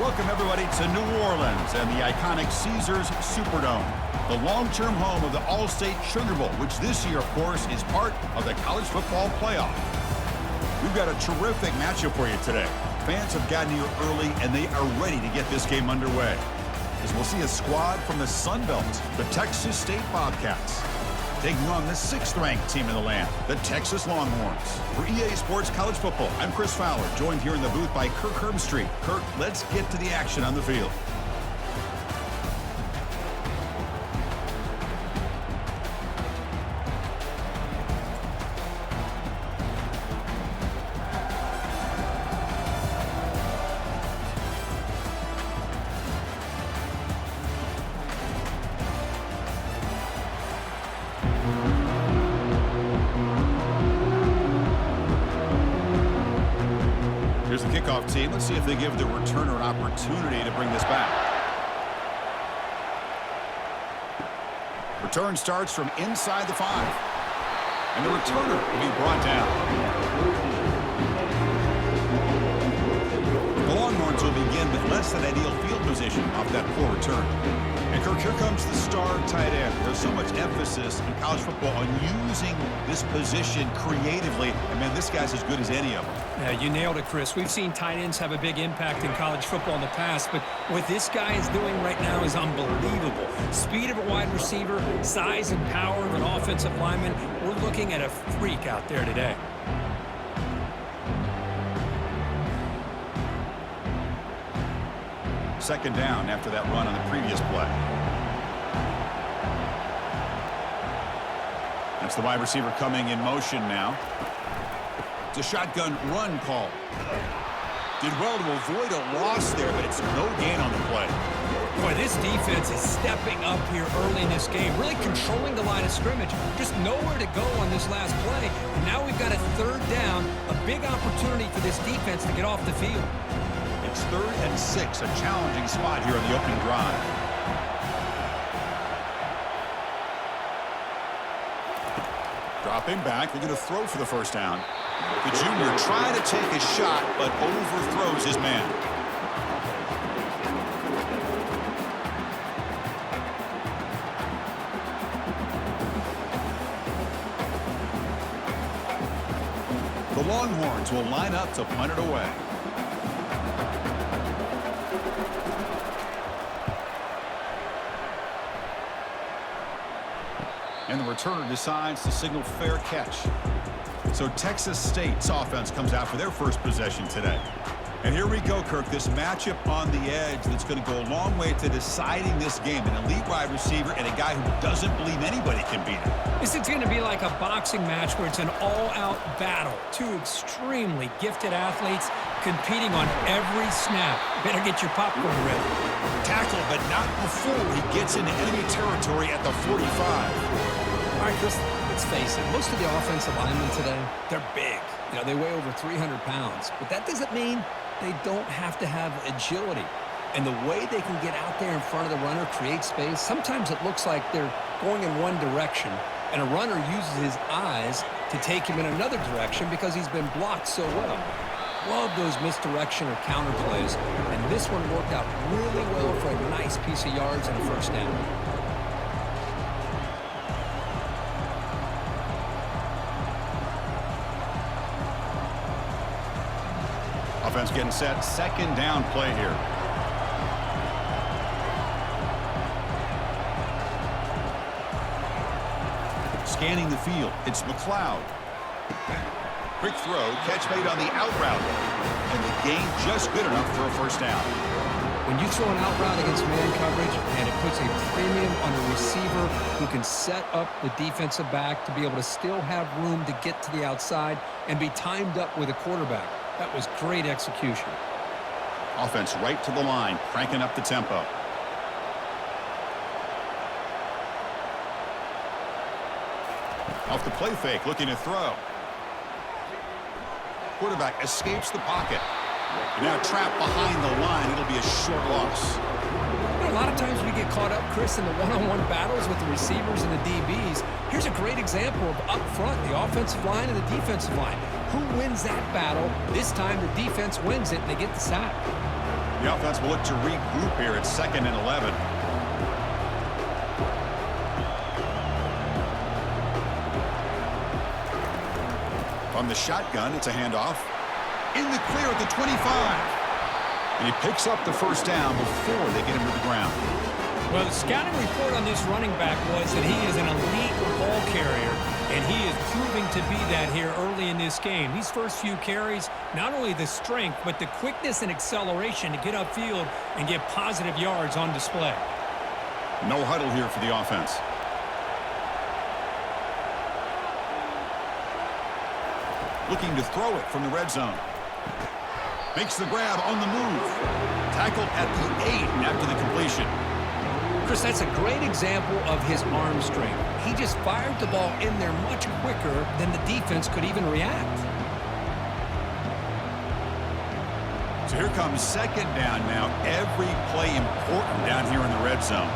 Welcome, everybody, to New Orleans and the iconic Caesars Superdome, the long-term home of the All-State Sugar Bowl, which this year, of course, is part of the college football playoff. We've got a terrific matchup for you today. Fans have gotten here early, and they are ready to get this game underway, as we'll see a squad from the Sun Belt, the Texas State Bobcats, taking on the 6th-ranked team in the land, the Texas Longhorns. For EA Sports College Football, I'm Chris Fowler, joined here in the booth by Kirk Herbstreit. Kirk, let's get to the action on the field. Here's the kickoff team. Let's see if they give the returner an opportunity to bring this back. Return starts from inside the 5. And the returner will be brought down. The Longhorns will begin with less than ideal field position off that poor return. And Kirk, here comes the star tight end. There's so much emphasis in college football on using this position creatively. And, man, this guy's as good as any of them. Yeah, you nailed it, Chris. We've seen tight ends have a big impact in college football in the past, but what this guy is doing right now is unbelievable. Speed of a wide receiver, size and power of an offensive lineman. We're looking at a freak out there today. Second down after that run on the previous play. That's the wide receiver coming in motion now. It's a shotgun run call. Did well to avoid a loss there, but it's no gain on the play. Boy, this defense is stepping up here early in this game, really controlling the line of scrimmage. Just nowhere to go on this last play. And now we've got a 3rd down, a big opportunity for this defense to get off the field. It's 3rd and 6, a challenging spot here on the opening drive. Dropping back, they're going to throw for the first down. The junior trying to take a shot, but overthrows his man. The Longhorns will line up to punt it away. And the returner decides to signal fair catch. So Texas State's offense comes out for their first possession today. And here we go, Kirk, this matchup on the edge that's going to go a long way to deciding this game. An elite wide receiver and a guy who doesn't believe anybody can beat him. This is going to be like a boxing match where it's an all-out battle. Two extremely gifted athletes competing on every snap. Better get your popcorn ready. Tackled, but not before he gets into enemy territory at the 45. All right, Chris, let's face it. Most of the offensive linemen today, they're big. You know, they weigh over 300 pounds. But that doesn't mean they don't have to have agility. And the way they can get out there in front of the runner, create space, sometimes it looks like they're going in one direction, and a runner uses his eyes to take him in another direction because he's been blocked so well. Love those misdirection or counter plays, and this one worked out really well for a nice piece of yards and a first down. Offense getting set. 2nd down play here. Scanning the field. It's McLeod. Quick throw. Catch made on the out route. And the gain just good enough for a first down. When you throw an out route against man coverage, and it puts a premium on a receiver who can set up the defensive back to be able to still have room to get to the outside and be timed up with a quarterback. That was great execution. Offense right to the line, cranking up the tempo. Off the play fake, looking to throw. Quarterback escapes the pocket. Now trapped behind the line. It'll be a short loss. You know, a lot of times we get caught up, Chris, in the one-on-one battles with the receivers and the DBs. Here's a great example of up front, the offensive line and the defensive line. Who wins that battle? This time the defense wins it, and they get the sack. The offense will look to regroup here at 2nd and 11. From the shotgun, it's a handoff. In the clear at the 25. And he picks up the first down before they get him to the ground. Well, the scouting report on this running back was that he is an elite ball carrier, and he is proving to be that here early in this game. These first few carries, not only the strength, but the quickness and acceleration to get upfield and get positive yards on display. No huddle here for the offense. Looking to throw it from the red zone. Makes the grab on the move. Tackled at the 8 after the completion. Chris, that's a great example of his arm strength. He just fired the ball in there much quicker than the defense could even react. So here comes 2nd down now. Every play important down here in the red zone.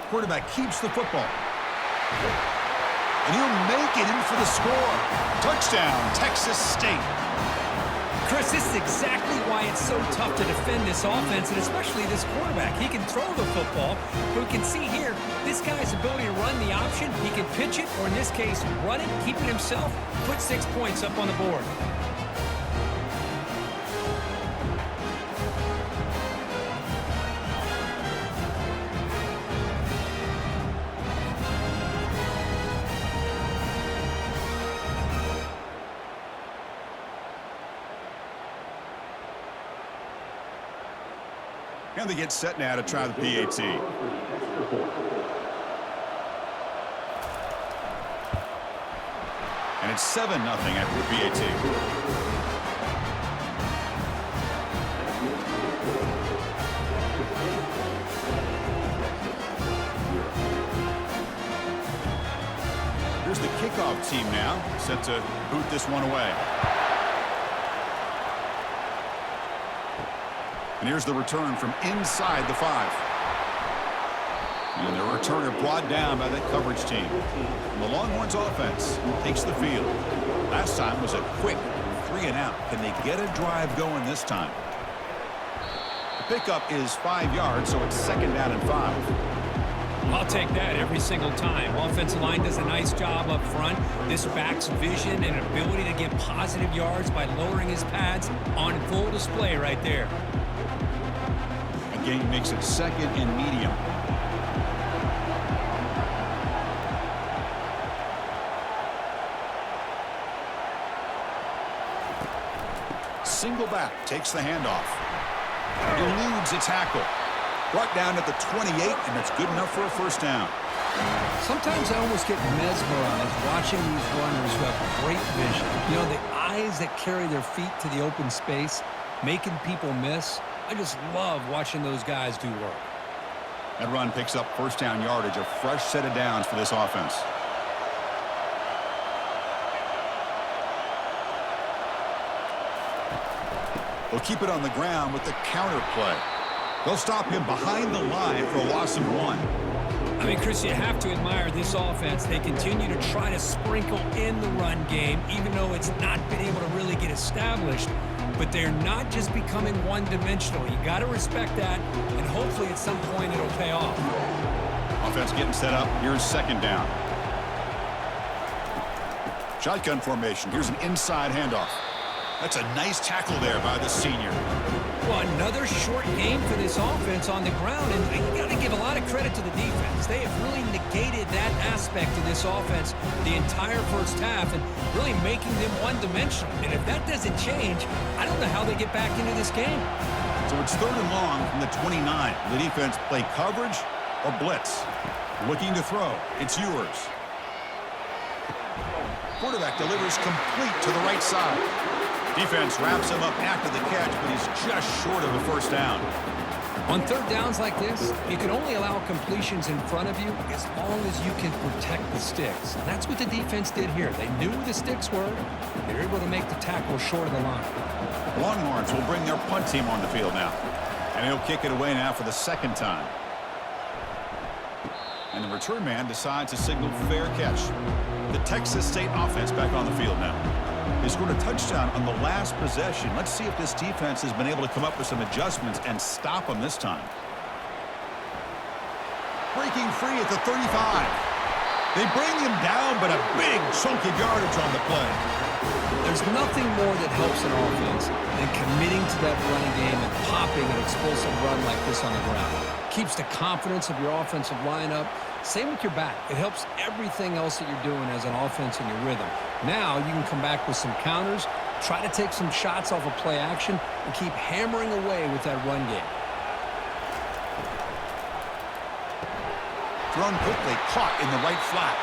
Quarterback keeps the football. And he'll make it in for the score. Touchdown, Texas State. Chris, this is exactly why it's so tough to defend this offense, and especially this quarterback. He can throw the football, but we can see here, this guy's ability to run the option, he can pitch it, or in this case, run it, keep it himself, put 6 points up on the board. And they get set now to try the PAT. And it's 7-0 after the PAT. Here's the kickoff team now, set to boot this one away. And here's the return from inside the 5. And the returner brought down by that coverage team. And the Longhorns offense takes the field. Last time was a quick 3-and-out. Can they get a drive going this time? The pickup is 5 yards, so it's 2nd down and 5. I'll take that every single time. Offensive line does a nice job up front. This back's vision and ability to get positive yards by lowering his pads on full display right there. Gain makes it 2nd and medium. Single back takes the handoff. Eludes a tackle. Brought down at the 28, and it's good enough for a first down. Sometimes I almost get mesmerized watching these runners who have great vision. You know, the eyes that carry their feet to the open space, making people miss. I just love watching those guys do work. That run picks up first down yardage, a fresh set of downs for this offense. They'll keep it on the ground with the counter play. They'll stop him behind the line for a loss of 1. I mean, Chris, you have to admire this offense. They continue to try to sprinkle in the run game, even though it's not been able to really get established. But they're not just becoming one-dimensional. You got to respect that, and hopefully at some point it'll pay off. Offense getting set up. Here's 2nd down. Shotgun formation. Here's an inside handoff. That's a nice tackle there by the senior. Well, another short game for this offense on the ground, and you got to give a lot of credit to the defense. They have really negated that aspect of this offense the entire first half and really making them one-dimensional. And if that doesn't change, I don't know how they get back into this game. So it's 3rd and long from the 29. The defense play coverage or blitz. Looking to throw. It's yours. Quarterback delivers complete to the right side. Defense wraps him up after the catch, but he's just short of a first down. On 3rd downs like this, you can only allow completions in front of you as long as you can protect the sticks. And that's what the defense did here. They knew where the sticks were. They were able to make the tackle short of the line. Longhorns will bring their punt team on the field now. And he'll kick it away now for the 2nd time. And the return man decides to signal fair catch. The Texas State offense back on the field now. They scored a touchdown on the last possession. Let's see if this defense has been able to come up with some adjustments and stop them this time. Breaking free at the 35. They bring him down, but a big chunk of yardage on the play. There's nothing more that helps an offense than committing to that running game and popping an explosive run like this on the ground. Keeps the confidence of your offensive lineup. Same with your back. It helps everything else that you're doing as an offense in your rhythm. Now you can come back with some counters, try to take some shots off of play action, and keep hammering away with that run game. Thrown quickly, caught in the right flat.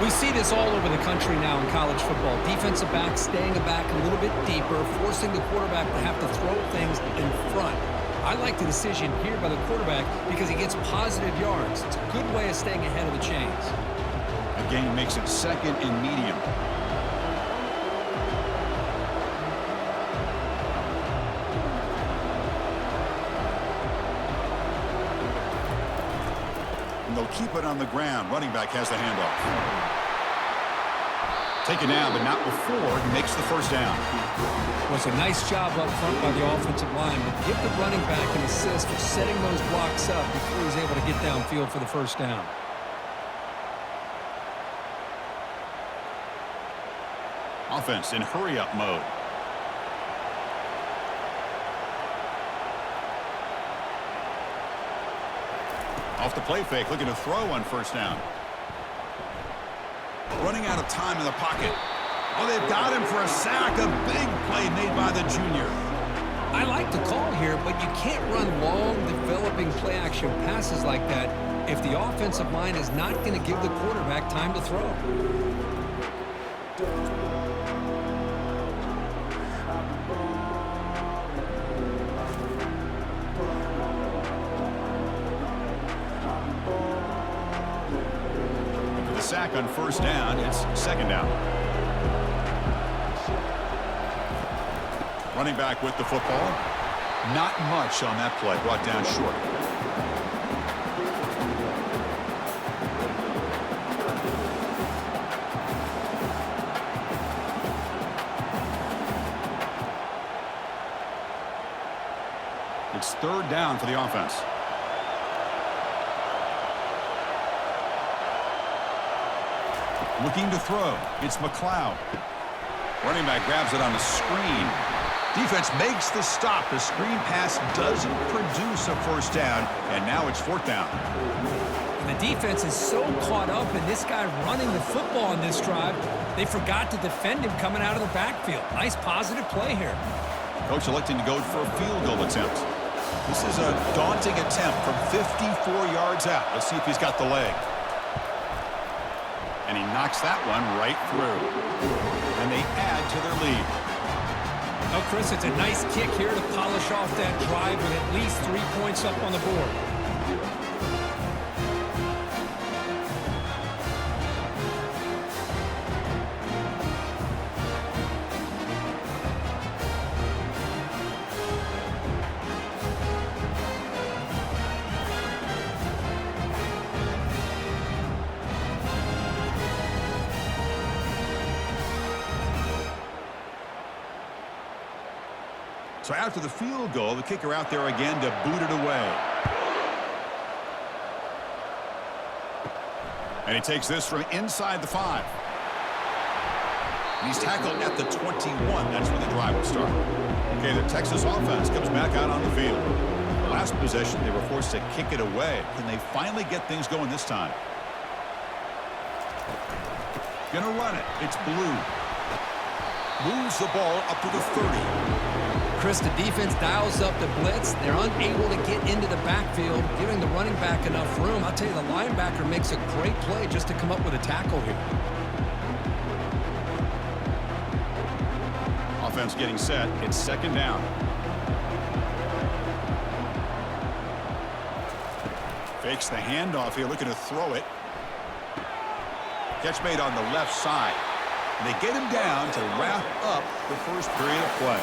We see this all over the country now in college football. Defensive backs staying back a little bit deeper, forcing the quarterback to have to throw things in front. I like the decision here by the quarterback because he gets positive yards. It's a good way of staying ahead of the chains. The gain makes it second and medium. And they'll keep it on the ground. Running back has the handoff. Taken down, but not before he makes the first down. Well, it's a nice job up front by the offensive line, but give the running back an assist for setting those blocks up before he's able to get downfield for the first down. Offense in hurry-up mode. Off the play fake, looking to throw on first down. Running out of time in the pocket. Oh, they've got him for a sack. A big play made by the junior. I like the call here, but you can't run long, developing play-action passes like that if the offensive line is not going to give the quarterback time to throw. The sack on first down. It's second down. Running back with the football. Not much on that play. Brought down short. It's third down for the offense. Looking to throw. It's McLeod. Running back grabs it on the screen. Defense makes the stop. The screen pass doesn't produce a first down, and now it's fourth down. The defense is so caught up in this guy running the football on this drive, they forgot to defend him coming out of the backfield. Nice positive play here. Coach electing to go for a field goal attempt. This is a daunting attempt from 54 yards out. Let's see if he's got the leg. And he knocks that one right through. And they add to their lead. Oh, Chris, it's a nice kick here to polish off that drive with at least 3 points up on the board. So after the field goal, the kicker out there again to boot it away. And he takes this from inside the 5. And he's tackled at the 21. That's where the drive will start. Okay, the Texas offense comes back out on the field. Last possession, they were forced to kick it away. Can they finally get things going this time? Gonna run it. It's Blue. Moves the ball up to the 30. Chris, the defense dials up the blitz. They're unable to get into the backfield, giving the running back enough room. I'll tell you, the linebacker makes a great play just to come up with a tackle here. Offense getting set. It's second down. Fakes the handoff here, looking to throw it. Catch made on the left side. And they get him down to wrap up the first period of play.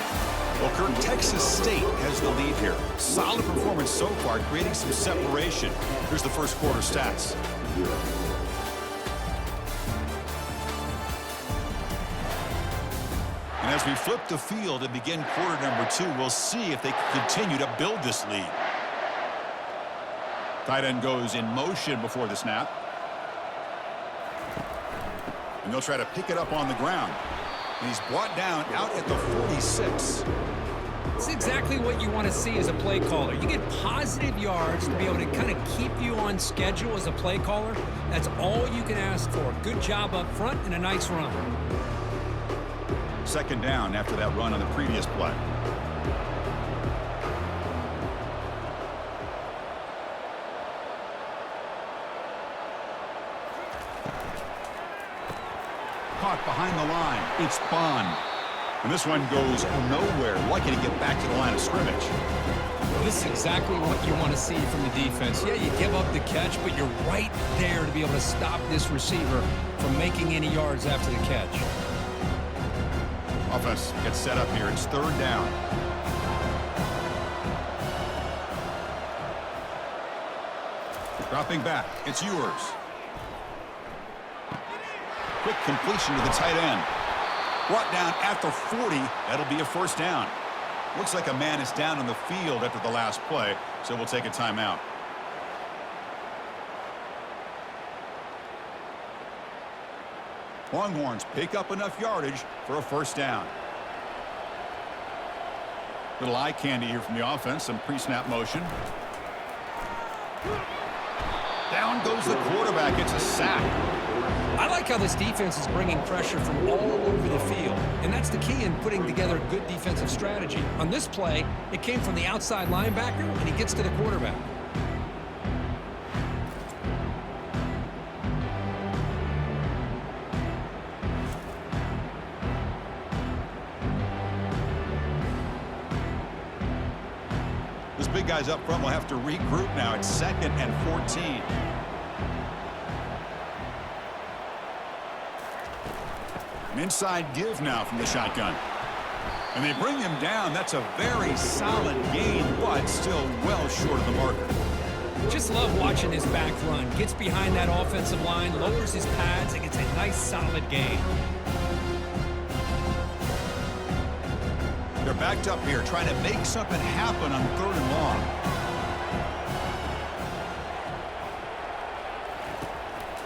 Well, Kirk, Texas State has the lead here. Solid performance so far, creating some separation. Here's the first quarter stats. And as we flip the field and begin quarter number 2, we'll see if they can continue to build this lead. Tight end goes in motion before the snap. And they'll try to pick it up on the ground. And he's brought down out at the 46. It's exactly what you want to see as a play caller. You get positive yards to be able to kind of keep you on schedule as a play caller. That's all you can ask for. Good job up front and a nice run. Second down after that run on the previous play. Caught behind the line. It's Bond. And this one goes nowhere. Lucky to get back to the line of scrimmage. This is exactly what you want to see from the defense. Yeah, you give up the catch, but you're right there to be able to stop this receiver from making any yards after the catch. Offense gets set up here. It's third down. Dropping back. It's yours. Quick completion to the tight end. Brought down at the 40. That'll be a first down. Looks like a man is down on the field after the last play, so we'll take a timeout. Longhorns pick up enough yardage for a first down. Little eye candy here from the offense. Some pre-snap motion. Down goes the quarterback. It's a sack. I like how this defense is bringing pressure from all over the field, and that's the key in putting together a good defensive strategy. On this play, it came from the outside linebacker, and he gets to the quarterback. This big guy's up front will have to regroup now. It's 2nd and 14. An inside give now from the shotgun. And they bring him down. That's a very solid gain, but still well short of the marker. Just love watching his back run. Gets behind that offensive line, lowers his pads, and gets a nice solid gain. They're backed up here trying to make something happen on 3rd and long.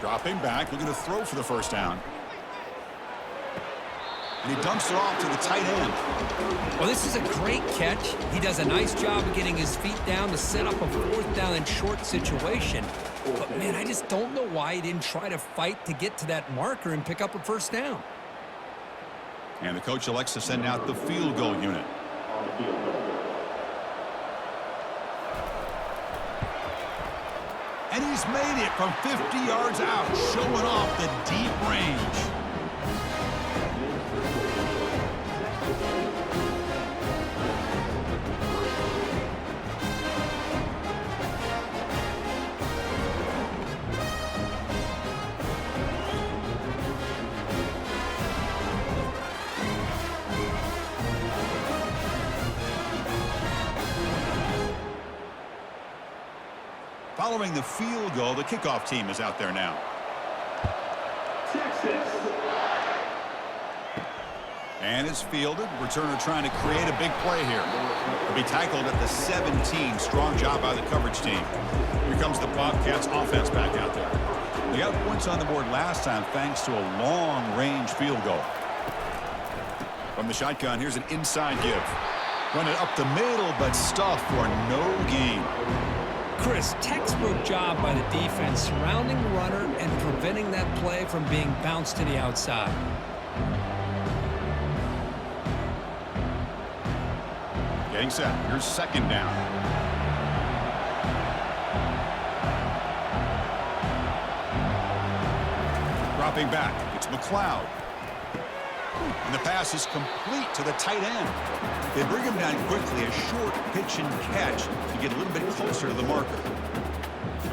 Dropping back, looking to throw for the first down. And he dumps it off to the tight end. Well, this is a great catch. He does a nice job of getting his feet down to set up a 4th down and short situation. But, man, I just don't know why he didn't try to fight to get to that marker and pick up a first down. And the coach elects to send out the field goal unit. And he's made it from 50 yards out, showing off the deep range. Following the field goal, the kickoff team is out there now. Texas. And it's fielded. Returner trying to create a big play here. He'll be tackled at the 17. Strong job by the coverage team. Here comes the Bobcats offense back out there. They got points on the board last time thanks to a long-range field goal. From the shotgun, here's an inside give. Run it up the middle, but stuffed for no gain. Chris, textbook job by the defense surrounding the runner and preventing that play from being bounced to the outside. Getting set. Here's 2nd down. Dropping back. It's McLeod. And the pass is complete to the tight end. They bring him down quickly, a short pitch and catch to get a little bit closer to the marker.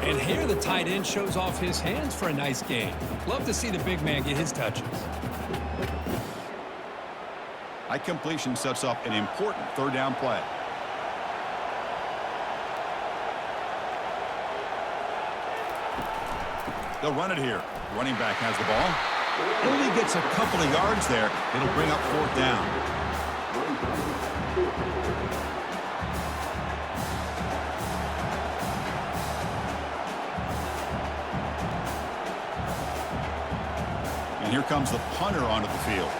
And here the tight end shows off his hands for a nice gain. Love to see the big man get his touches. That completion sets up an important third down play. They'll run it here. Running back has the ball. Only gets a couple of yards there. It'll bring up fourth down. And here comes the punter onto the field.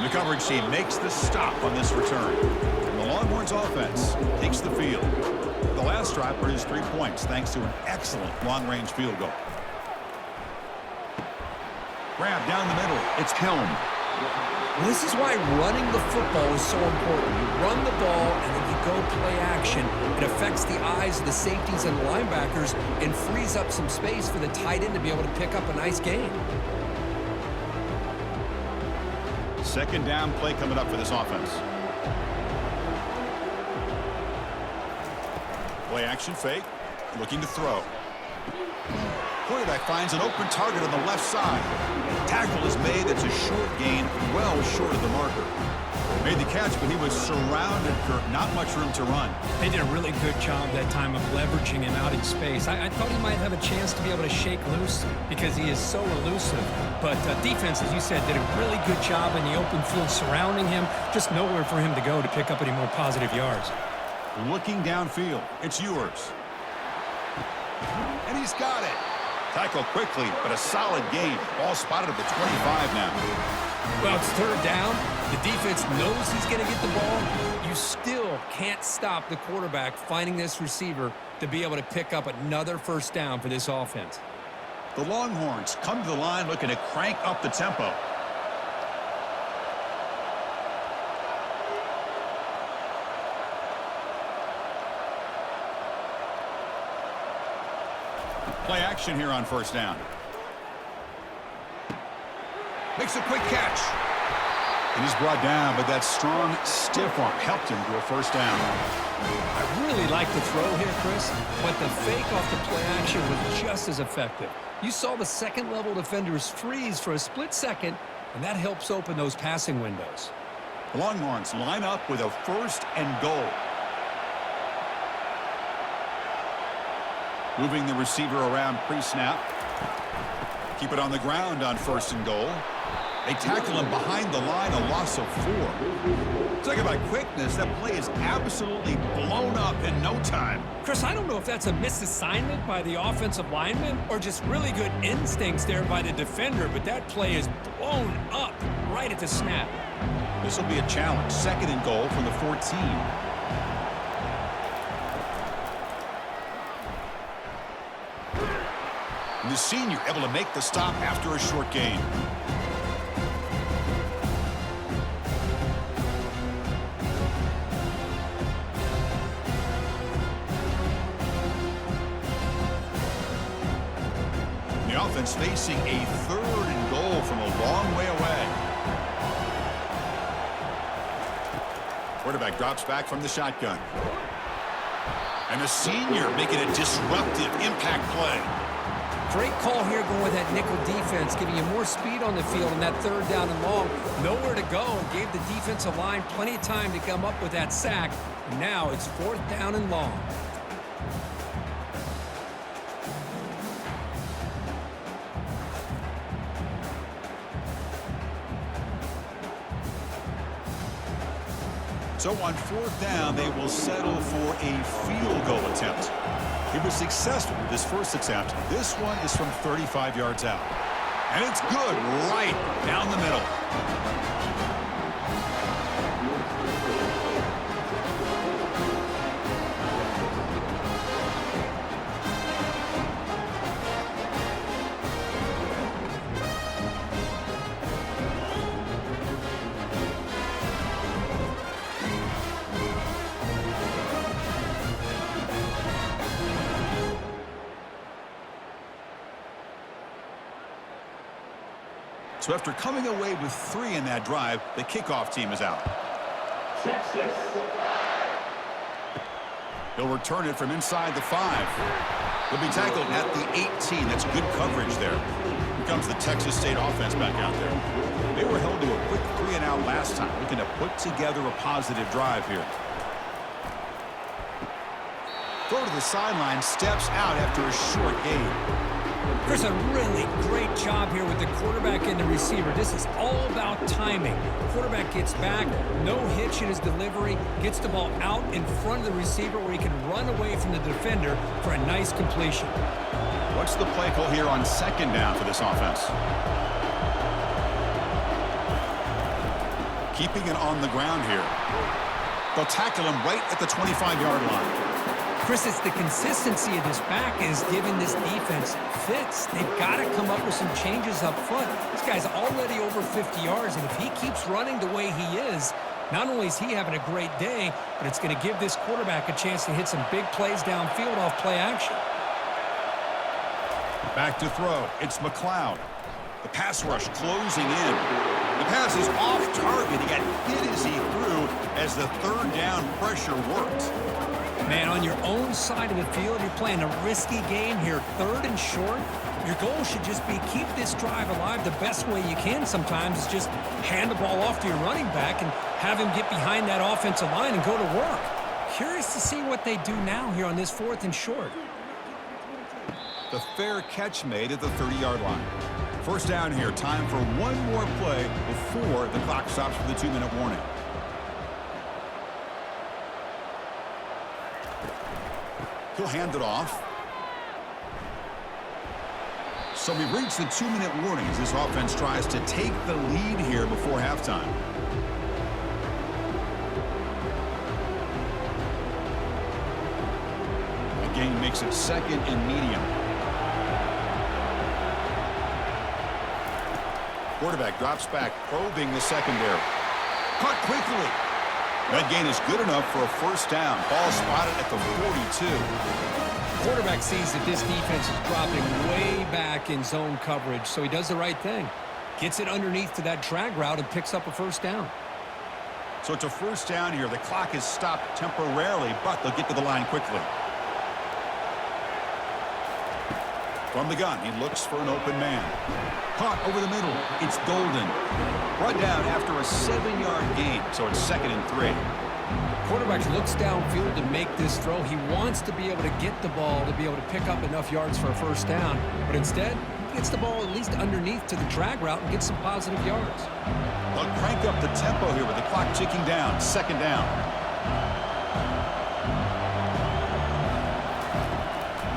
The coverage team makes the stop on this return. And the Longhorns offense takes the field. The last drive produced 3 points thanks to an excellent long-range field goal. Grab down the middle. It's Helm. Well, this is why running the football is so important. You run the ball and then you go play action. It affects the eyes of the safeties and linebackers and frees up some space for the tight end to be able to pick up a nice gain. Second down play coming up for this offense. Play action fake. Looking to throw. Quarterback finds an open target on the left side. Tackle is made. That's a short gain, well short of the marker. Made the catch, but he was surrounded, Kirk. Not much room to run. They did a really good job that time of leveraging him out in space. I thought he might have a chance to be able to shake loose because he is so elusive. But defense, as you said, did a really good job in the open field surrounding him. Just nowhere for him to go to pick up any more positive yards. Looking downfield. It's yours. And he's got it. Tackle quickly, but a solid gain. Ball spotted at the 25 now. Well, it's third down. The defense knows he's going to get the ball. You still can't stop the quarterback finding this receiver to be able to pick up another first down for this offense. The Longhorns come to the line looking to crank up the tempo. Play action here on first down. Makes a quick catch. And he's brought down, but that strong, stiff arm helped him to a first down. I really like the throw here, Chris, but the fake off the play action was just as effective. You saw the second-level defenders freeze for a split second, and that helps open those passing windows. The Longhorns line up with a first and goal. Moving the receiver around pre-snap. Keep it on the ground on first and goal. They tackle him behind the line, a loss of 4. Talk about quickness. That play is absolutely blown up in no time. Chris, I don't know if that's a misassignment by the offensive lineman or just really good instincts there by the defender, but that play is blown up right at the snap. This will be a challenge. Second and goal from the 14. And the senior able to make the stop after a short gain. The offense facing a third and goal from a long way away. Quarterback drops back from the shotgun. And the senior making a disruptive impact play. Great call here going with that nickel defense, giving you more speed on the field in that third down and long. Nowhere to go, and gave the defensive line plenty of time to come up with that sack. And now it's fourth down and long. So on fourth down, they will settle for a field goal attempt. He was successful with his first attempt. This one is from 35 yards out. And it's good right down the middle. So after coming away with 3 in that drive, the kickoff team is out. He'll return it from inside the 5. He'll be tackled at the 18. That's good coverage there. Here comes the Texas State offense back out there. They were held to a quick 3-and-out last time, looking to put together a positive drive here. Throw to the sideline, steps out after a short gain. Chris, a really great job here with the quarterback and the receiver. This is all about timing. The quarterback gets back, no hitch in his delivery, gets the ball out in front of the receiver where he can run away from the defender for a nice completion. What's the play call here on second down for this offense? Keeping it on the ground here. They'll tackle him right at the 25-yard line. Chris, it's the consistency of this back is giving this defense fits. They've got to come up with some changes up front. This guy's already over 50 yards, and if he keeps running the way he is, not only is he having a great day, but it's going to give this quarterback a chance to hit some big plays downfield off play action. Back to throw. It's McLeod. The pass rush closing in. The pass is off target. He got hit as he threw as the third down pressure worked. Man, on your own side of the field, you're playing a risky game here, 3rd and short. Your goal should just be keep this drive alive the best way you can sometimes is just hand the ball off to your running back and have him get behind that offensive line and go to work. Curious to see what they do now here on this 4th and short. The fair catch made at the 30-yard line. First down here, time for one more play before the clock stops for the 2-minute warning. He'll hand it off. So we reach the 2-minute warning as this offense tries to take the lead here before halftime. The gain makes it 2nd and medium. Quarterback drops back, probing the secondary. Caught quickly. That gain is good enough for a first down. Ball spotted at the 42. Quarterback sees that this defense is dropping way back in zone coverage, so he does the right thing. Gets it underneath to that drag route and picks up a first down. So it's a first down here. The clock is stopped temporarily, but they'll get to the line quickly. From the gun, he looks for an open man. Caught over the middle. It's Golden. Brought down after a 7-yard gain, so it's 2nd and 3. Quarterback looks downfield to make this throw. He wants to be able to get the ball to be able to pick up enough yards for a first down, but instead, he gets the ball at least underneath to the drag route and gets some positive yards. They'll crank up the tempo here with the clock ticking down. 2nd down.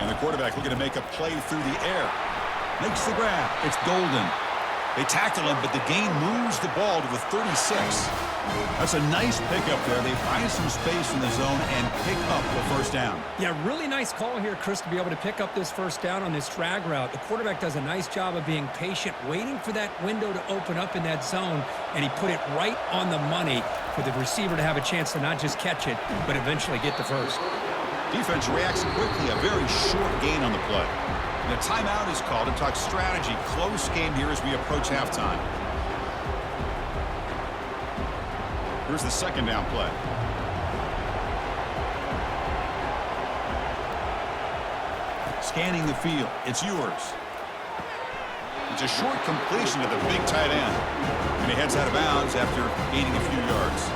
And the quarterback looking to make a play through the air. Makes the grab. It's Golden. They tackle him, but the gain moves the ball to the 36. That's a nice pickup there. They find some space in the zone and pick up the first down. Yeah, really nice call here, Chris, to be able to pick up this first down on this drag route. The quarterback does a nice job of being patient, waiting for that window to open up in that zone, and he put it right on the money for the receiver to have a chance to not just catch it, but eventually get the first. Defense reacts quickly. A very short gain on the play. And a timeout is called to talk strategy. Close game here as we approach halftime. Here's the 2nd down play. Scanning the field. It's Ewers. It's a short completion to the big tight end. And he heads out of bounds after gaining a few yards.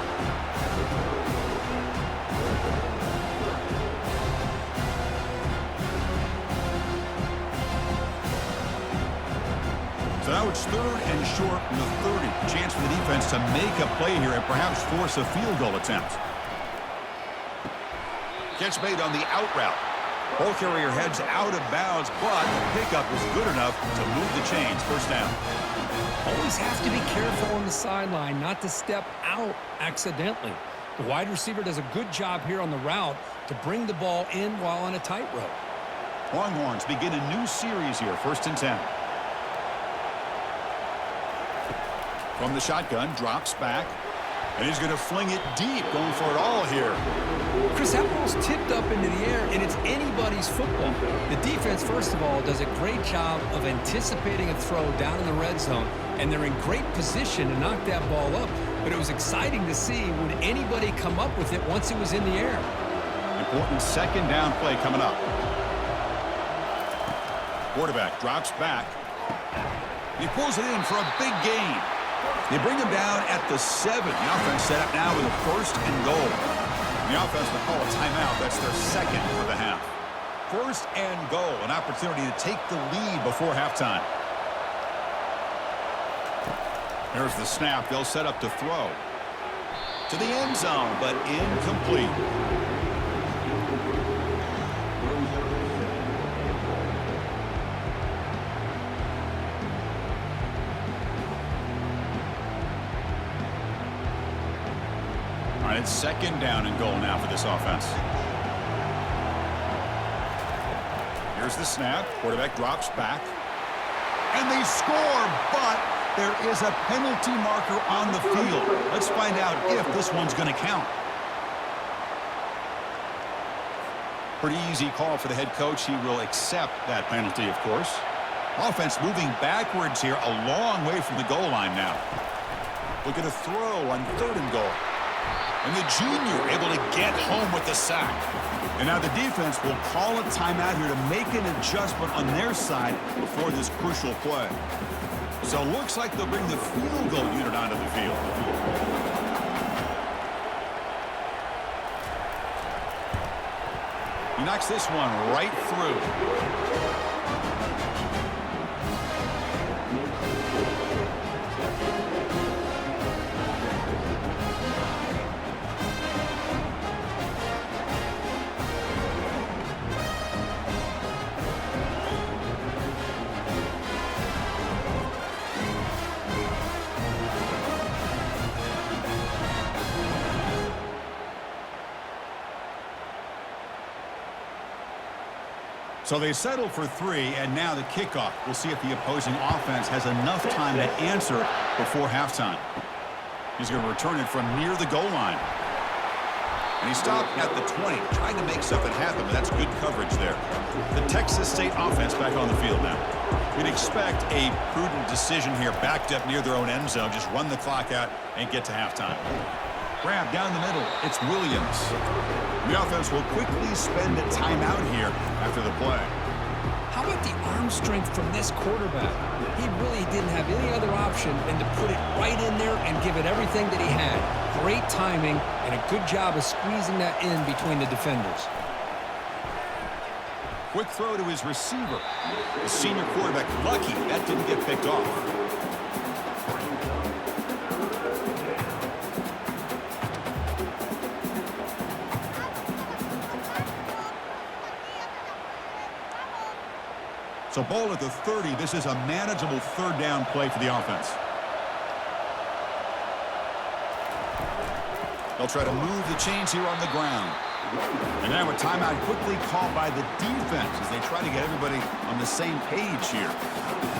So now it's 3rd and short from the 30. Chance for the defense to make a play here and perhaps force a field goal attempt. Catch made on the out route. Ball carrier heads out of bounds, but the pickup is good enough to move the chains. First down. Always have to be careful on the sideline not to step out accidentally. The wide receiver does a good job here on the route to bring the ball in while on a tightrope. Longhorns begin a new series here. 1st and 10. From the shotgun, drops back, and he's going to fling it deep, going for it all here. Chris, that ball's tipped up into the air, and it's anybody's football. The defense, first of all, does a great job of anticipating a throw down in the red zone, and they're in great position to knock that ball up. But it was exciting to see would anybody come up with it once it was in the air. And important second down play coming up. Quarterback drops back. He pulls it in for a big gain. They bring him down at the 7. The offense set up now with a 1st and goal. The offense will call a timeout. That's their second for the half. 1st and goal, an opportunity to take the lead before halftime. Here's the snap. They'll set up to throw. To the end zone, but incomplete. All right, it's second down and goal now for this offense. Here's the snap. Quarterback drops back. And they score, but there is a penalty marker on the field. Let's find out if this one's going to count. Pretty easy call for the head coach. He will accept that penalty, of course. Offense moving backwards here, a long way from the goal line now. Look at a throw on 3rd and goal. And the junior able to get home with the sack. And now the defense will call a timeout here to make an adjustment on their side before this crucial play. So looks like they'll bring the field goal unit onto the field. He knocks this one right through. So they settle for 3, and now the kickoff. We'll see if the opposing offense has enough time to answer before halftime. He's going to return it from near the goal line. And he stopped at the 20, trying to make something happen, but that's good coverage there. The Texas State offense back on the field now. We'd expect a prudent decision here, backed up near their own end zone. Just run the clock out and get to halftime. Grab down the middle. It's Williams. The offense will quickly spend a timeout here after the play. How about the arm strength from this quarterback? He really didn't have any other option than to put it right in there and give it everything that he had. Great timing and a good job of squeezing that in between the defenders. Quick throw to his receiver. The senior quarterback lucky that didn't get picked off. So ball at the 30. This is a manageable 3rd down play for the offense. They'll try to move the chains here on the ground. And now a timeout quickly called by the defense as they try to get everybody on the same page here.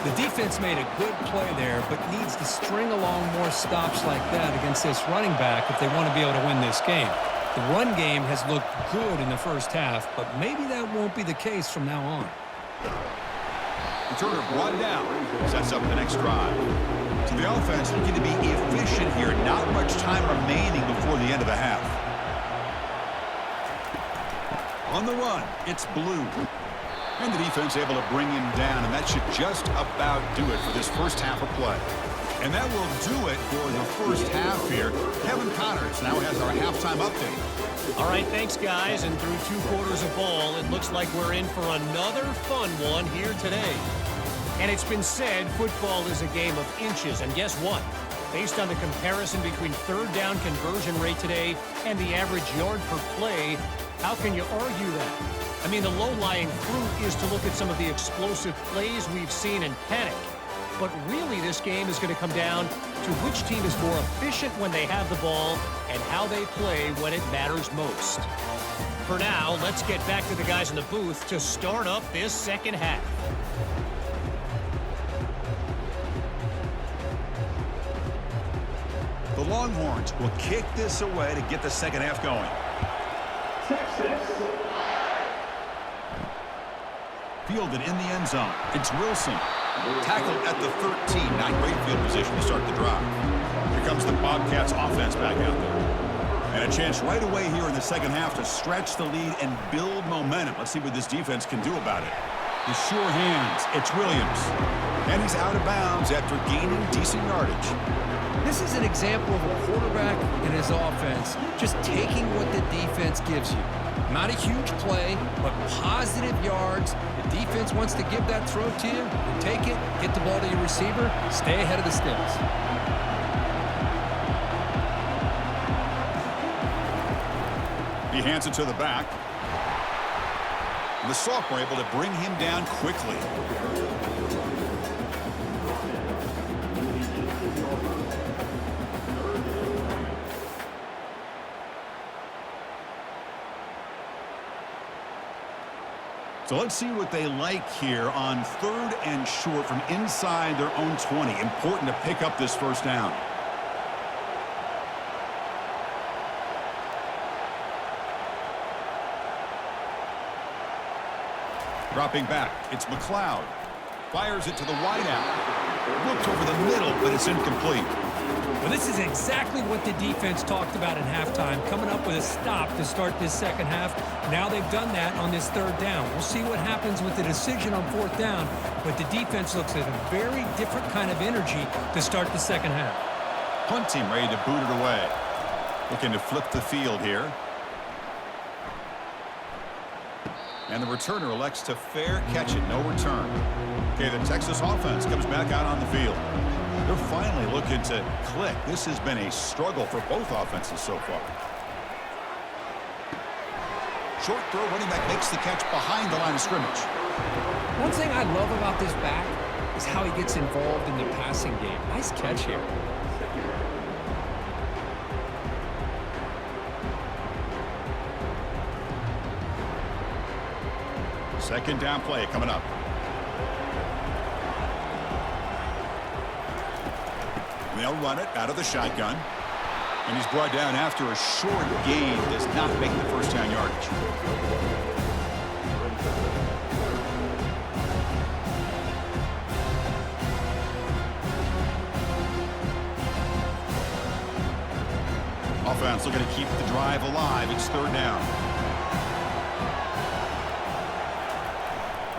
The defense made a good play there, but needs to string along more stops like that against this running back if they want to be able to win this game. The run game has looked good in the first half, but maybe that won't be the case from now on. Turner brought down, sets up the next drive. So the offense looking to be efficient here. Not much time remaining before the end of the half. On the run, it's Blue. And the defense able to bring him down, and that should just about do it for this first half of play. And that will do it for the first half here. Kevin Connors now has our halftime update. All right, thanks, guys. And through 2 quarters of ball, it looks like we're in for another fun one here today. And it's been said football is a game of inches. And guess what? Based on the comparison between 3rd down conversion rate today and the average yard per play, how can you argue that? I mean, the low-lying fruit is to look at some of the explosive plays we've seen and panic. But really, this game is going to come down to which team is more efficient when they have the ball and how they play when it matters most. For now, let's get back to the guys in the booth to start up this second half. The Longhorns will kick this away to get the second half going. Fielded in the end zone. It's Wilson. Tackled at the 13. Not great field position to start the drive. Here comes the Bobcats offense back out there. And And a chance right away here in the second half to stretch the lead and build momentum. Let's see what this defense can do about it. The sure hands, it's Williams. And he's out of bounds after gaining decent yardage. This is an example of a quarterback and his offense just taking what the defense gives you. Not a huge play, but positive yards. The defense wants to give that throw to you. You take it, get the ball to your receiver, stay ahead of the sticks. He hands it to the back. The sophomore able to bring him down quickly. So let's see what they like here on 3rd and short from inside their own 20. Important to pick up this first down. Dropping back, it's McLeod. Fires it to the wideout. Looked over the middle, but it's incomplete. Well, this is exactly what the defense talked about in halftime, coming up with a stop to start this second half. Now they've done that on this 3rd down. We'll see what happens with the decision on 4th down, but the defense looks at a very different kind of energy to start the second half. Punt team ready to boot it away. Looking to flip the field here. And the returner elects to fair catch it, no return. Okay, the Texas offense comes back out on the field. They're finally looking to click. This has been a struggle for both offenses so far. Short throw, running back makes the catch behind the line of scrimmage. One thing I love about this back is how he gets involved in the passing game. Nice catch here. Second down play coming up. And they'll run it out of the shotgun. And he's brought down after a short gain. Does not make the first down yardage. Offense looking to keep the drive alive. It's 3rd down.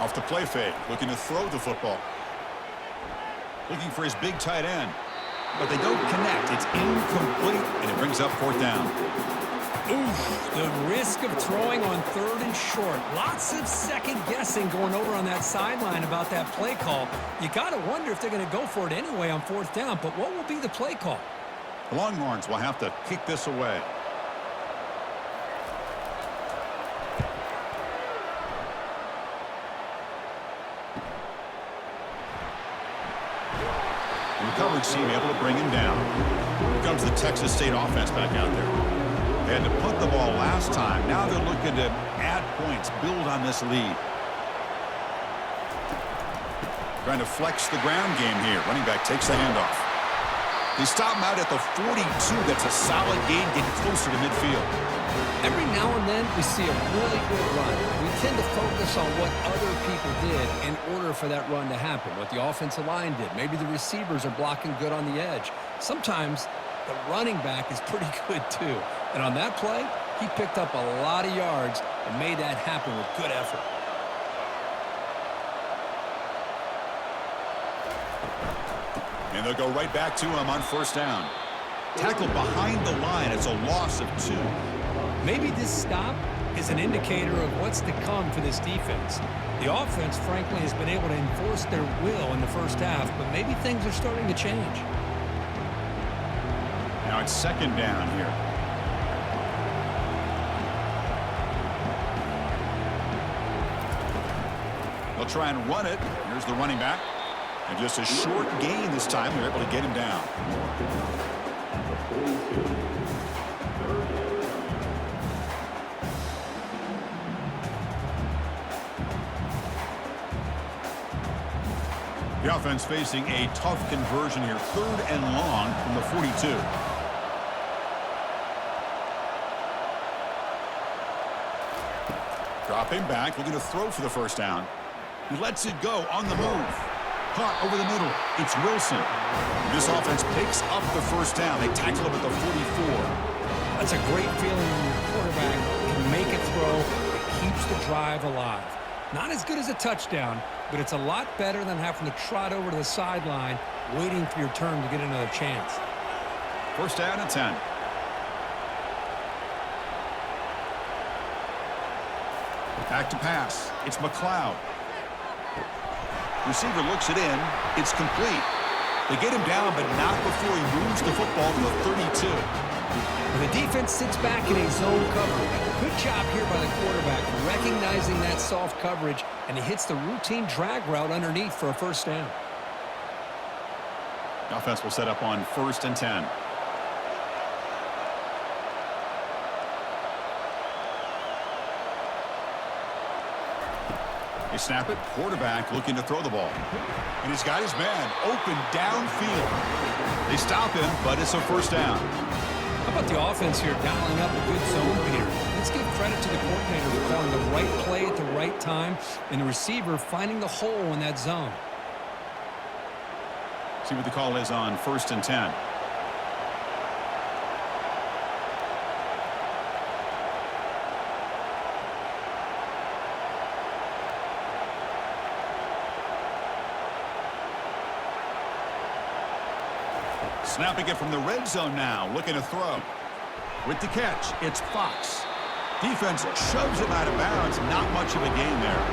Off the play fake, looking to throw the football. Looking for his big tight end. But they don't connect. It's incomplete, and it brings up 4th down. Oof, the risk of throwing on 3rd and short. Lots of second guessing going over on that sideline about that play call. You got to wonder if they're going to go for it anyway on 4th down, but what will be the play call? The Longhorns will have to kick this away. The coverage team able to bring him down. Here comes the Texas State offense back out there. They had to punt the ball last time. Now they're looking to add points, build on this lead. Trying to flex the ground game here. Running back takes the handoff. They stop him out at the 42. That's a solid gain, getting closer to midfield. Every now and then we see a really good run. We tend to focus on what other people did in order for that run to happen, what the offensive line did. Maybe the receivers are blocking good on the edge. Sometimes the running back is pretty good too. And on that play, he picked up a lot of yards and made that happen with good effort. And they'll go right back to him on 1st down. Tackled behind the line. It's a loss of 2. Maybe this stop is an indicator of what's to come for this defense. The offense, frankly, has been able to enforce their will in the first half, but maybe things are starting to change. Now it's 2nd down here. They'll try and run it. Here's the running back. And just a short gain this time. They're able to get him down. The offense facing a tough conversion here. 3rd and long from the 42. Dropping back, looking to throw for the first down. He lets it go on the move. Caught over the middle. It's Wilson. This offense picks up the first down. They tackle him at the 44. That's a great feeling when your quarterback can make a throw that keeps the drive alive. Not as good as a touchdown, but it's a lot better than having to trot over to the sideline waiting for your turn to get another chance. First down and 10. Back to pass. It's McLeod. Receiver looks it in. It's complete. They get him down, but not before he moves the football to the 32. The defense sits back in a zone coverage. Good job here by the quarterback recognizing that soft coverage, and he hits the routine drag route underneath for a first down. The offense will set up on 1st and 10. They snap it. Quarterback looking to throw the ball. And he's got his man open downfield. They stop him, but it's a first down. How about the offense here dialing up a good zone, Peter? Let's give credit to the coordinator for calling the right play at the right time and the receiver finding the hole in that zone. See what the call is on 1st and 10. Snapping it from the red zone now, looking to throw. With the catch, it's Fox. Defense shoves him out of bounds. Not much of a gain there.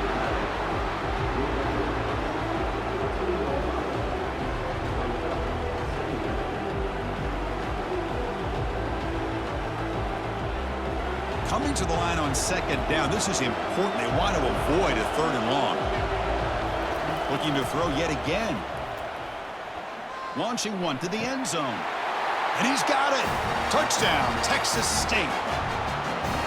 Coming to the line on 2nd down. This is important. They want to avoid a 3rd and long. Looking to throw yet again. Launching one to the end zone. And he's got it. Touchdown, Texas State.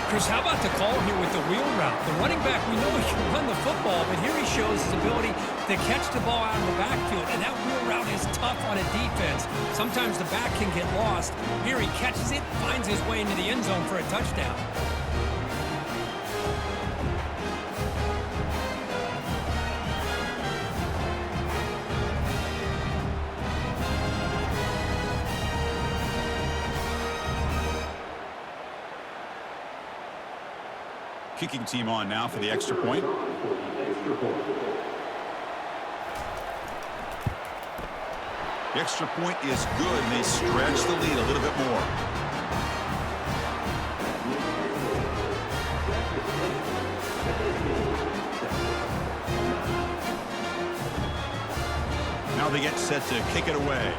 Chris, how about the call here with the wheel route? The running back, we know he can run the football, but here he shows his ability to catch the ball out of the backfield, and that wheel route is tough on a defense. Sometimes the back can get lost. Here he catches it, finds his way into the end zone for a touchdown. Kicking team on now for the extra point. The extra point is good, and they stretch the lead a little bit more. Now they get set to kick it away.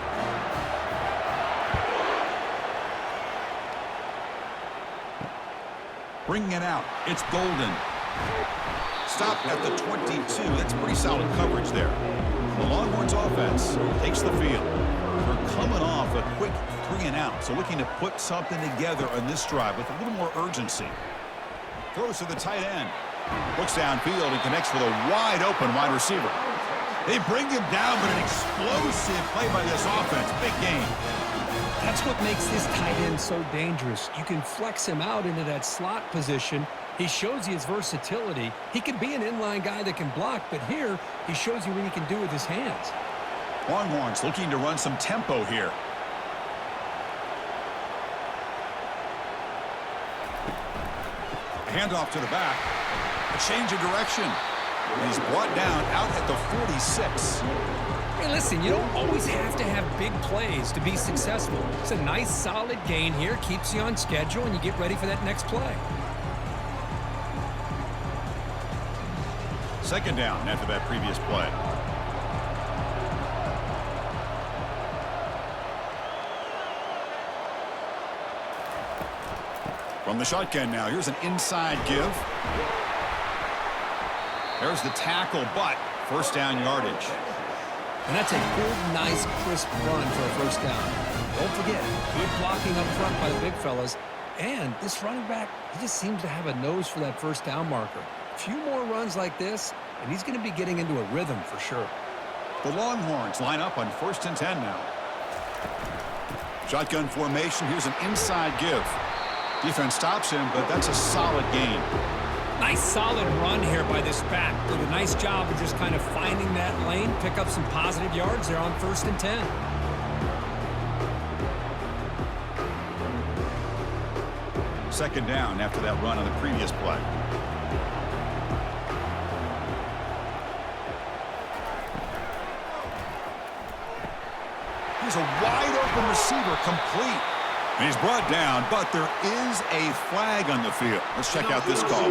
Bringing it out. It's Golden. Stopped at the 22. That's pretty solid coverage there. The Longhorns offense takes the field. They're coming off a quick 3 and out, so looking to put something together on this drive with a little more urgency. Throws to the tight end. Looks downfield and connects with a wide-open wide receiver. They bring him down, but an explosive play by this offense. Big game. That's what makes this tight end so dangerous. You can flex him out into that slot position. He shows you his versatility. He can be an inline guy that can block, but here he shows you what he can do with his hands. Longhorns looking to run some tempo here. Handoff to the back. A change of direction. And he's brought down out at the 46. Hey, listen, you don't always have to have big plays to be successful. It's a nice, solid gain here. Keeps you on schedule, and you get ready for that next play. 2nd down after that previous play. From the shotgun now, here's an inside give. There's the tackle, but first down yardage. And that's a good, nice, crisp run for a first down. Don't forget, good blocking up front by the big fellas. And this running back, he just seems to have a nose for that first down marker. A few more runs like this, and he's going to be getting into a rhythm for sure. The Longhorns line up on 1st and 10 now. Shotgun formation. Here's an inside give. Defense stops him, but that's a solid gain. Nice solid run here by this back. Did a nice job of just kind of finding that lane, pick up some positive yards there on 1st and 10. Second down after that run on the previous play. Here's a wide-open receiver, complete. And he's brought down, but there is a flag on the field. Let's check out this call.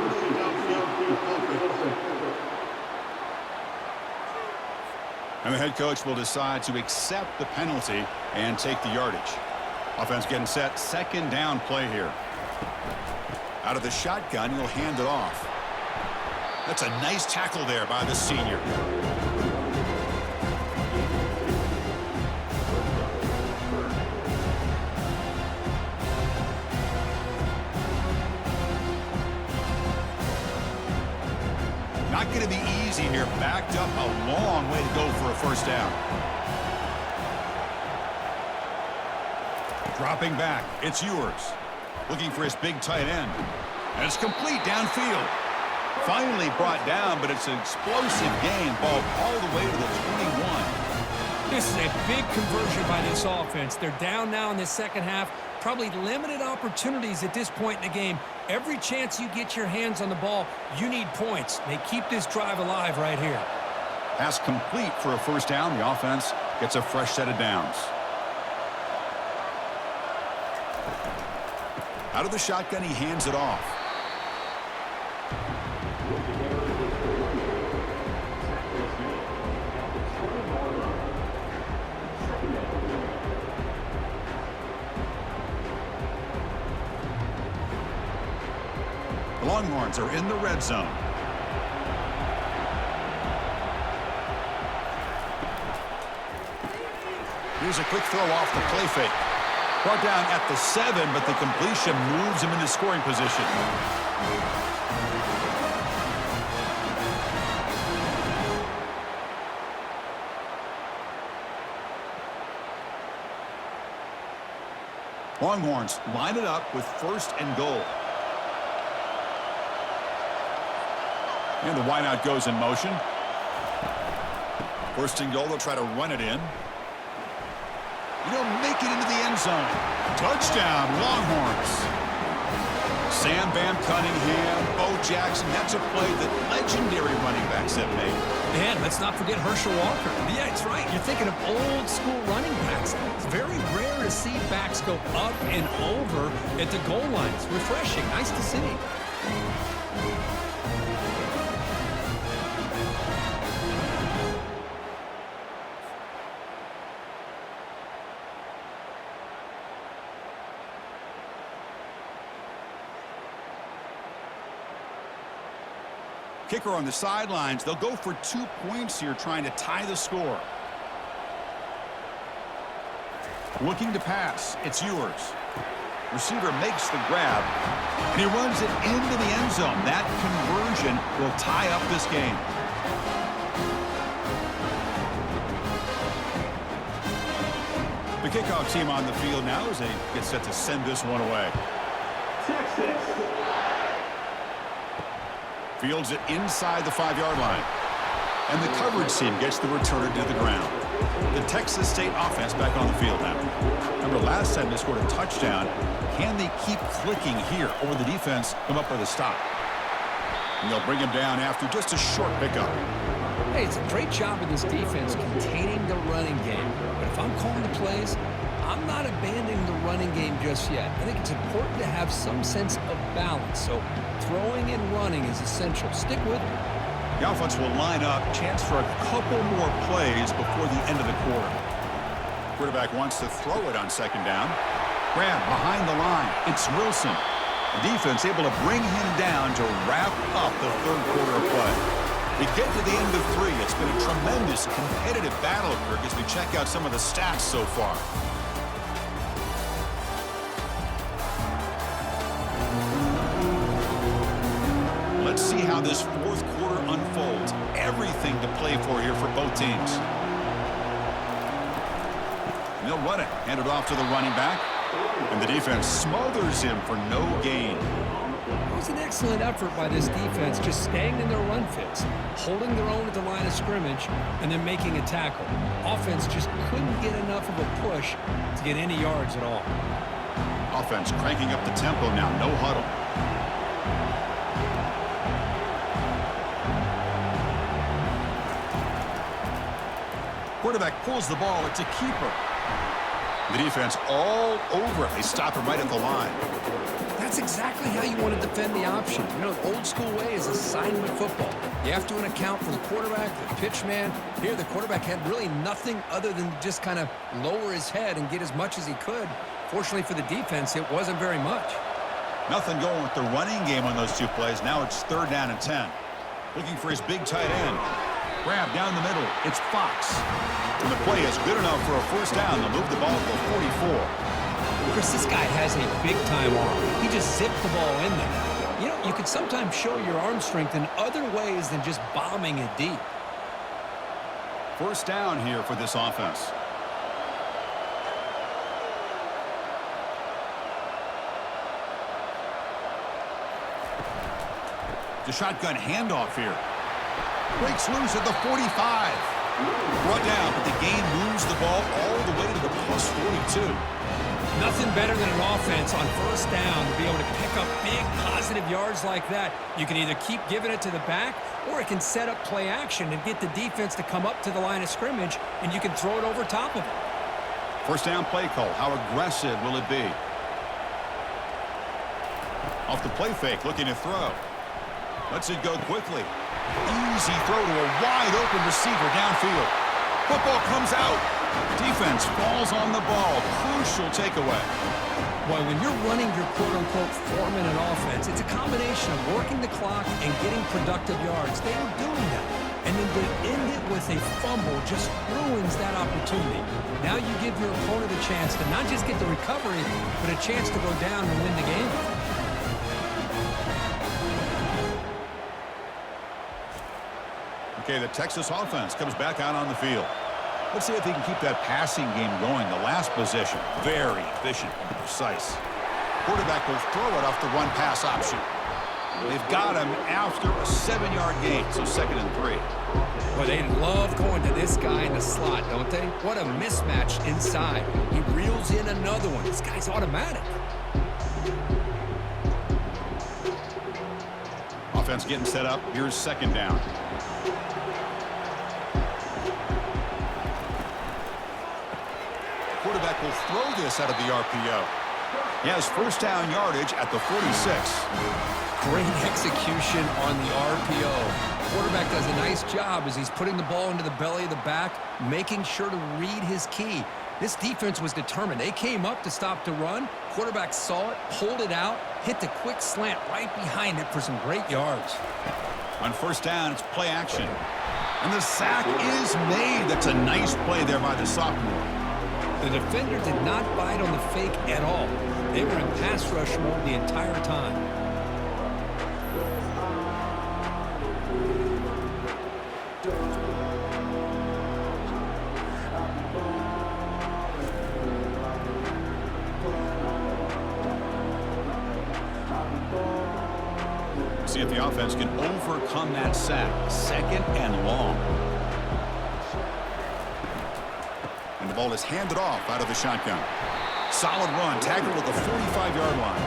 And the head coach will decide to accept the penalty and take the yardage. Offense getting set. Second down play here. Out of the shotgun, he'll hand it off. That's a nice tackle there by the senior. Not going to be easy here. Backed up a long way to go for a first down. Dropping back. It's Ewers. Looking for his big tight end. And it's complete downfield. Finally brought down, but it's an explosive gain. Ball all the way to the 21. This is a big conversion by this offense. They're down now in the second half. Probably limited opportunities at this point in the game. Every chance you get your hands on the ball, you need points. They keep this drive alive right here. Pass complete for a first down. The offense gets a fresh set of downs. Out of the shotgun, he hands it off. The Longhorns are in the red zone. Here's a quick throw off the play fake. Brought down at the 7, but the completion moves him into scoring position. Longhorns line it up with first and goal. And the wideout goes in motion. First and goal, they'll try to run it in. He'll make it into the end zone. Touchdown, Longhorns. Sam Bam Cunningham, Bo Jackson. That's a play that legendary running backs have made. And let's not forget Herschel Walker. Yeah, it's right. You're thinking of old school running backs. It's very rare to see backs go up and over at the goal line. It's refreshing. Nice to see. Kicker on the sidelines. They'll go for 2 points here, trying to tie the score. Looking to pass. It's Ewers. Receiver makes the grab, and he runs it into the end zone. That conversion will tie up this game. The kickoff team on the field now as they get set to send this one away. Fields it inside the 5-yard line. And the coverage team gets the returner to the ground. The Texas State offense back on the field now. Remember last time they scored a touchdown. Can they keep clicking here, or will the defense come up with a stop? And they'll bring him down after just a short pickup. Hey, it's a great job of this defense containing the running game. But if I'm calling the plays, I'm not abandoning the running game just yet. I think it's important to have some sense of balance. So throwing and running is essential. Stick with it. The offense will line up. Chance for a couple more plays before the end of the quarter. Quarterback wants to throw it on second down. Grab behind the line. It's Wilson. The defense able to bring him down to wrap up the third quarter of play. We get to the end of 3. It's been a tremendous competitive battle, Kirk, as we check out some of the stats so far. Let's see how this fourth quarter unfolds. Everything to play for here for both teams. And they'll run it. Hand it off to the running back. And the defense smothers him for no gain. It was an excellent effort by this defense, just staying in their run fits, holding their own at the line of scrimmage, and then making a tackle. Offense just couldn't get enough of a push to get any yards at all. Offense cranking up the tempo now. No huddle. Quarterback pulls the ball. It's a keeper. The defense all over it. They stop him right at the line. That's exactly how you want to defend the option. You know, the old school way is assignment football. You have to account for the quarterback, the pitch man. Here, the quarterback had really nothing other than just kind of lower his head and get as much as he could. Fortunately for the defense, it wasn't very much. Nothing going with the running game on those two plays. Now it's 3rd down and 10. Looking for his big tight end. Grab down the middle. It's Fox. And the play is good enough for a first down to move the ball to the 44. Chris, this guy has a big-time arm. He just zipped the ball in there. You know, you can sometimes show your arm strength in other ways than just bombing it deep. First down here for this offense. The shotgun handoff here. Breaks loose at the 45. Brought down, but the gain moves the ball all the way to the plus 42. Nothing better than an offense on first down to be able to pick up big positive yards like that. You can either keep giving it to the back, or it can set up play action and get the defense to come up to the line of scrimmage, and you can throw it over top of it. First down play call. How aggressive will it be? Off the play fake, looking to throw. Lets it go quickly. Easy throw to a wide-open receiver downfield. Football comes out. Defense falls on the ball. Crucial takeaway. Boy, when you're running your quote-unquote four-minute offense, it's a combination of working the clock and getting productive yards. They were doing that. And then to end it with a fumble just ruins that opportunity. Now you give your opponent a chance to not just get the recovery, but a chance to go down and win the game. Okay, the Texas offense comes back out on the field. Let's see if he can keep that passing game going. The last possession, very efficient and precise. Quarterback will throw it off the run-pass option. They've got him after a 7-yard gain, so 2nd and 3. Well, they love going to this guy in the slot, don't they? What a mismatch inside. He reels in another one. This guy's automatic. Offense getting set up. Here's 2nd down. Quarterback will throw this out of the RPO. He has first down yardage at the 46. Great execution on the RPO. Quarterback does a nice job as he's putting the ball into the belly of the back, making sure to read his key. This defense was determined. They came up to stop the run. Quarterback saw it, pulled it out, hit the quick slant right behind it for some great yards. On first down, it's play action. And the sack is made. That's a nice play there by the sophomore. The defender did not bite on the fake at all. They were in pass rush mode the entire time. See if the offense can overcome that sack. 2nd and long. And the ball is handed off out of the shotgun. Solid run. Tackled at the 45-yard line.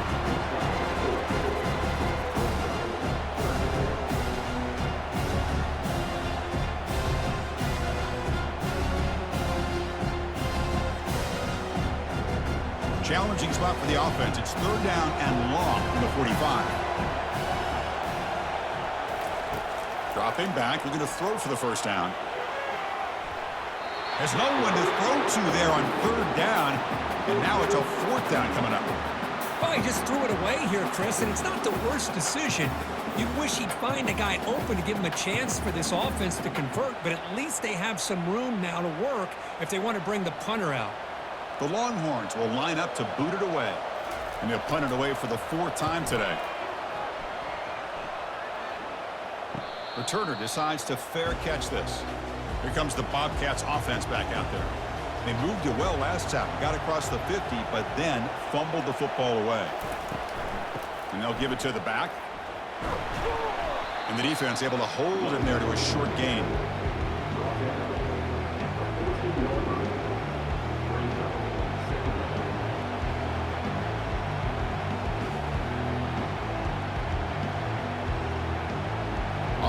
Challenging spot for the offense. It's 3rd down and long from the 45. Dropping back, looking to throw for the first down. There's no one to throw to there on 3rd down, and now it's a 4th down coming up. Well, he just threw it away here, Chris, and it's not the worst decision. You wish he'd find a guy open to give him a chance for this offense to convert, but at least they have some room now to work if they want to bring the punter out. The Longhorns will line up to boot it away, and they'll punt it away for the 4th time today. Returner decides to fair catch this. Here comes the Bobcats offense back out there. They moved it well last time, got across the 50, but then fumbled the football away. And they'll give it to the back. And the defense able to hold him there to a short gain.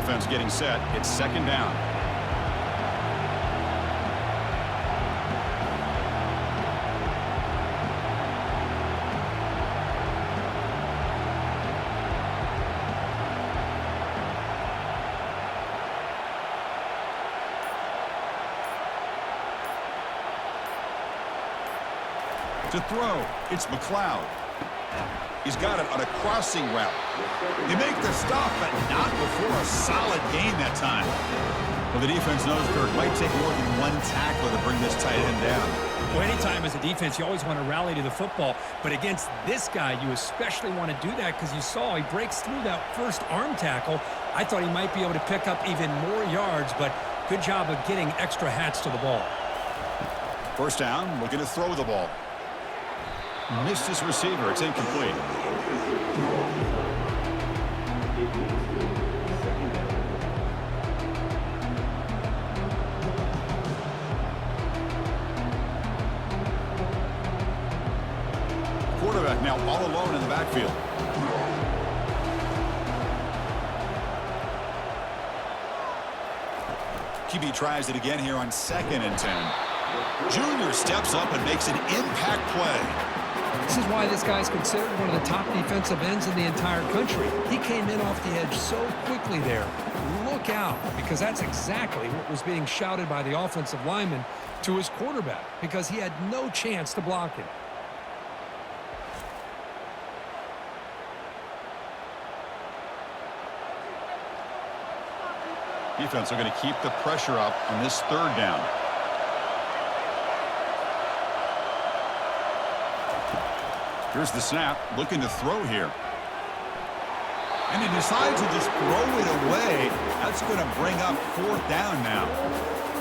defense getting set. It's second down. To throw, it's McLeod. He's got it on a crossing route. They make the stop, but not before a solid gain that time. Well, the defense knows, Kirk, might take more than one tackler to bring this tight end down. Well, anytime as a defense, you always want to rally to the football. But against this guy, you especially want to do that because you saw he breaks through that first arm tackle. I thought he might be able to pick up even more yards, but good job of getting extra hats to the ball. First down, looking to throw the ball. Missed his receiver. It's incomplete. Quarterback now all alone in the backfield. QB tries it again here on 2nd and 10. Junior steps up and makes an impact play. This is why this guy's considered one of the top defensive ends in the entire country. He came in off the edge so quickly there. Look out, because that's exactly what was being shouted by the offensive lineman to his quarterback, because he had no chance to block him. Defense are going to keep the pressure up on this third down. Here's the snap, looking to throw here. And he decides to just throw it away. That's going to bring up 4th down now.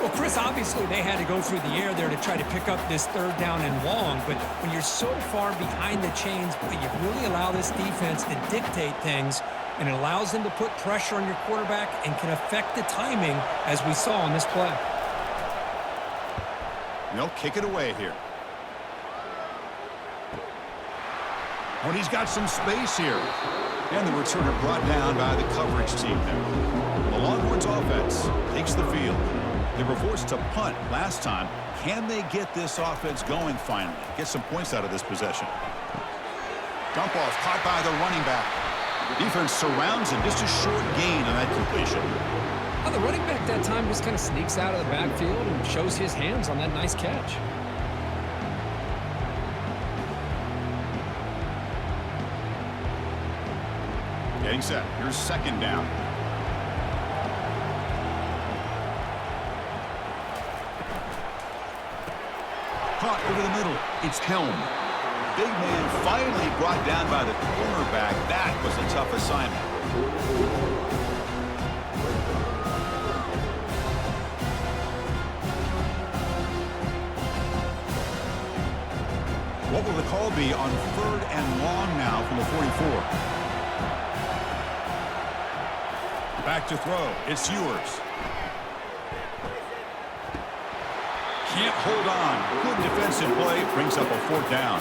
Well, Chris, obviously they had to go through the air there to try to pick up this 3rd down and long, but when you're so far behind the chains, boy, you really allow this defense to dictate things, and it allows them to put pressure on your quarterback and can affect the timing, as we saw on this play. They'll kick it away here. When he's got some space here. And the returner brought down by the coverage team there. The Longhorns offense takes the field. They were forced to punt last time. Can they get this offense going finally? Get some points out of this possession. Dump off caught by the running back. Defense surrounds him. Just a short gain on that completion. Well, the running back that time just kind of sneaks out of the backfield and shows his hands on that nice catch. Getting set. Here's 2nd down. Caught over the middle. It's Helm. Big man finally brought down by the cornerback. That was a tough assignment. What will the call be on 3rd and long now from the 44? Back to throw. It's Ewers. Can't hold on. Good defensive play. Brings up a 4th down.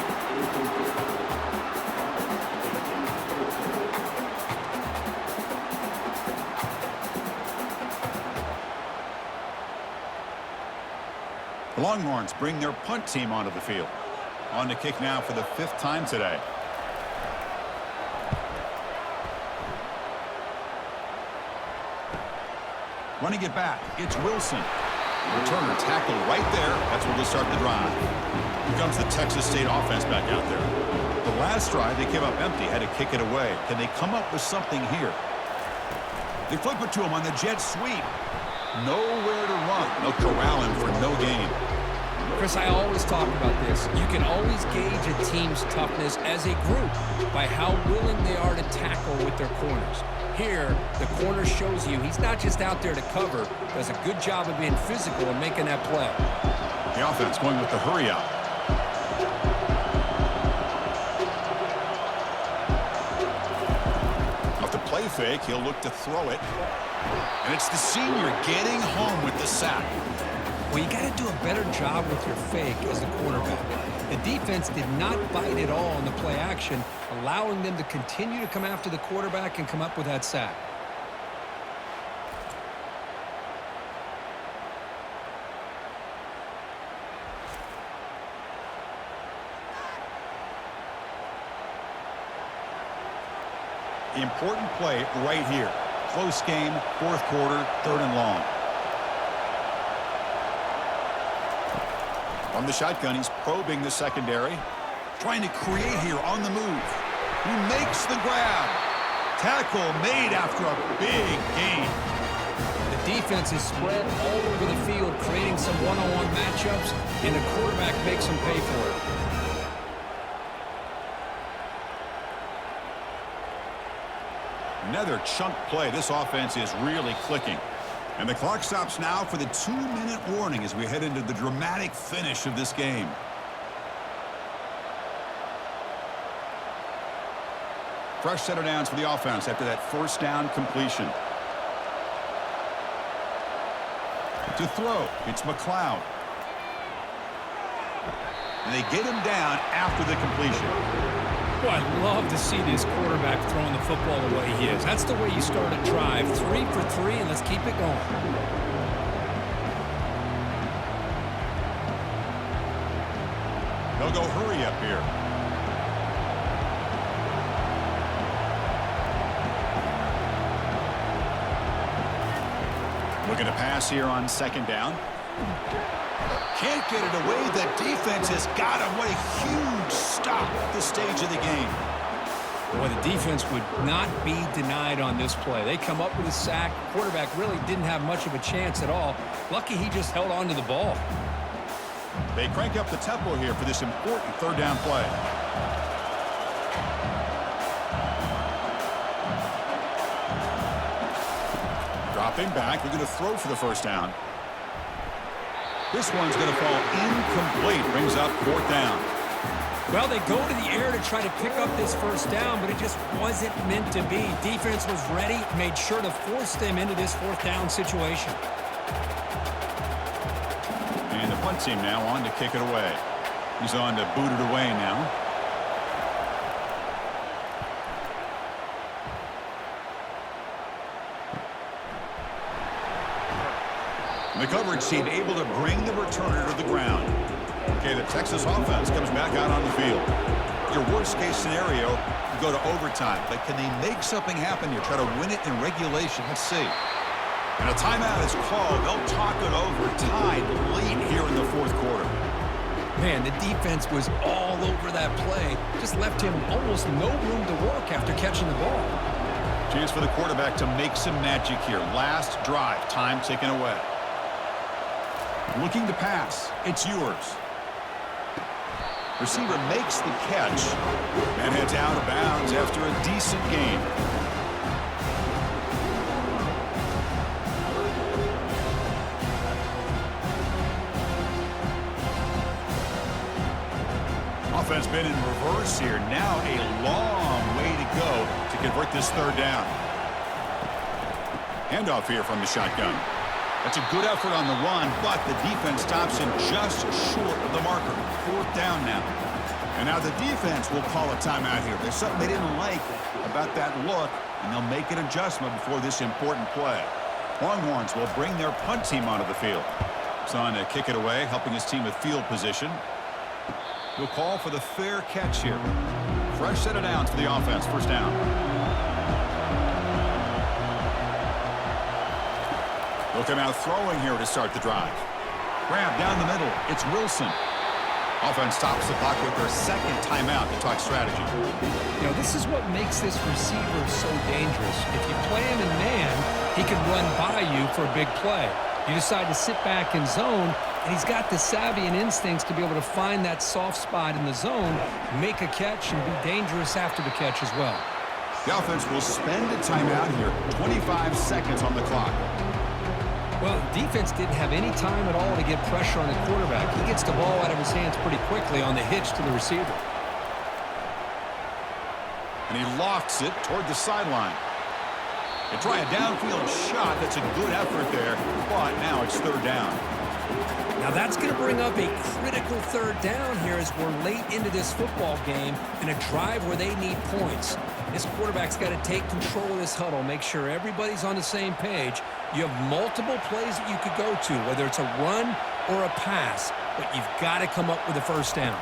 The Longhorns bring their punt team onto the field. On to kick now for the 5th time today. Running it back, it's Wilson. Returner tackle right there. That's where they'll start the drive. Here comes the Texas State offense back out there. The last drive, they came up empty, had to kick it away. Can they come up with something here? They flip it to him on the jet sweep. Nowhere to run. They'll corral him for no gain. Chris, I always talk about this. You can always gauge a team's toughness as a group by how willing they are to tackle with their corners. Here, the corner shows you he's not just out there to cover, does a good job of being physical and making that play. The offense going with the hurry out. Off the play fake, he'll look to throw it. And it's the senior getting home with the sack. Well, you got to do a better job with your fake as the quarterback. The defense did not bite at all in the play action, allowing them to continue to come after the quarterback and come up with that sack. The important play right here. Close game, fourth quarter, 3rd and long. From the shotgun, he's probing the secondary. Trying to create here on the move. He makes the grab. Tackle made after a big gain. The defense is spread all over the field, creating some one-on-one matchups, and the quarterback makes them pay for it. Another chunk play. This offense is really clicking. And the clock stops now for the 2-minute warning as we head into the dramatic finish of this game. Fresh set of downs for the offense after that first down completion. To throw, it's McLeod. And they get him down after the completion. Boy, I love to see this quarterback throwing the football the way he is. That's the way you start a drive. 3 for 3, and let's keep it going. They'll go hurry up here. Looking to pass here on 2nd down. Can't get it away. The defense has got him. What a huge stop at this stage of the game. Boy, the defense would not be denied on this play. They come up with a sack. Quarterback really didn't have much of a chance at all. Lucky he just held on to the ball. They crank up the tempo here for this important 3rd down play. Dropping back. They're going to throw for the 1st down. This one's going to fall incomplete. Brings up 4th down. Well, they go to the air to try to pick up this 1st down, but it just wasn't meant to be. Defense was ready, made sure to force them into this 4th down situation. And the punt team now on to kick it away. He's on to boot it away now. The coverage team able to bring the returner to the ground. Okay, the Texas offense comes back out on the field. Your worst-case scenario, you go to overtime. But can they make something happen here? Try to win it in regulation. Let's see. And a timeout is called. They'll talk it over. Tied late here in the 4th quarter. Man, the defense was all over that play. Just left him almost no room to work after catching the ball. Chance for the quarterback to make some magic here. Last drive. Time ticking away. Looking to pass. It's yours. Receiver makes the catch and heads out of bounds after a decent gain. Offense been in reverse here. Now a long way to go to convert this 3rd down. Handoff here from the shotgun. That's a good effort on the run, but the defense stops him just short of the marker. 4th down now. And now the defense will call a timeout here. There's something they didn't like about that look, and they'll make an adjustment before this important play. Longhorns will bring their punt team onto the field. He's on to kick it away, helping his team with field position. He'll call for the fair catch here. Fresh set of downs for the offense. 1st down. They'll come out throwing here to start the drive. Grab down the middle. It's Wilson. Offense stops the clock with their 2nd timeout to talk strategy. You know, this is what makes this receiver so dangerous. If you play him in man, he can run by you for a big play. You decide to sit back in zone, and he's got the savvy and instincts to be able to find that soft spot in the zone, make a catch, and be dangerous after the catch as well. The offense will spend a timeout here. 25 seconds on the clock. Well, defense didn't have any time at all to get pressure on the quarterback. He gets the ball out of his hands pretty quickly on the hitch to the receiver. And he lofts it toward the sideline. They try a downfield shot. That's a good effort there, but now it's 3rd down. Now that's going to bring up a critical 3rd down here as we're late into this football game in a drive where they need points. This quarterback's got to take control of this huddle, make sure everybody's on the same page. You have multiple plays that you could go to, whether it's a run or a pass, but you've got to come up with a 1st down.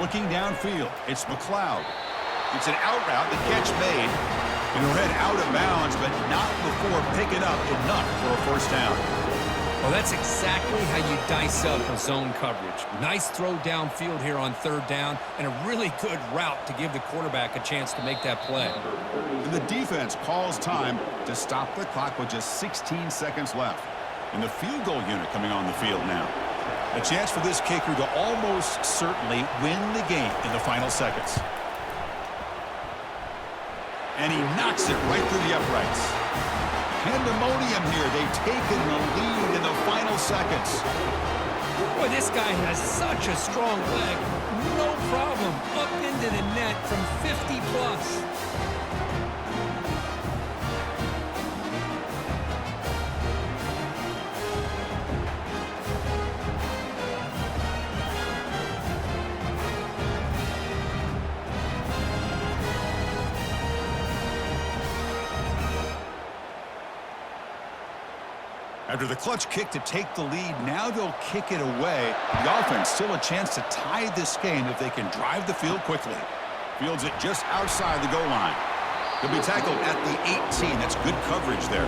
Looking downfield, it's McLeod. It's an out route, the catch made. And he'll head out of bounds, but not before picking up enough for a first down. Well, that's exactly how you dice up a zone coverage. Nice throw downfield here on third down, and a really good route to give the quarterback a chance to make that play. And the defense calls time to stop the clock with just 16 seconds left. And the field goal unit coming on the field now. A chance for this kicker to almost certainly win the game in the final seconds. And he knocks it right through the uprights. Pandemonium here. They've taken the lead in the final seconds. Boy, this guy has such a strong leg. No problem. Up into the net from 50 plus. After the clutch kick to take the lead, now they'll kick it away. The offense still a chance to tie this game if they can drive the field quickly. Fields it just outside the goal line. They'll be tackled at the 18. That's good coverage there.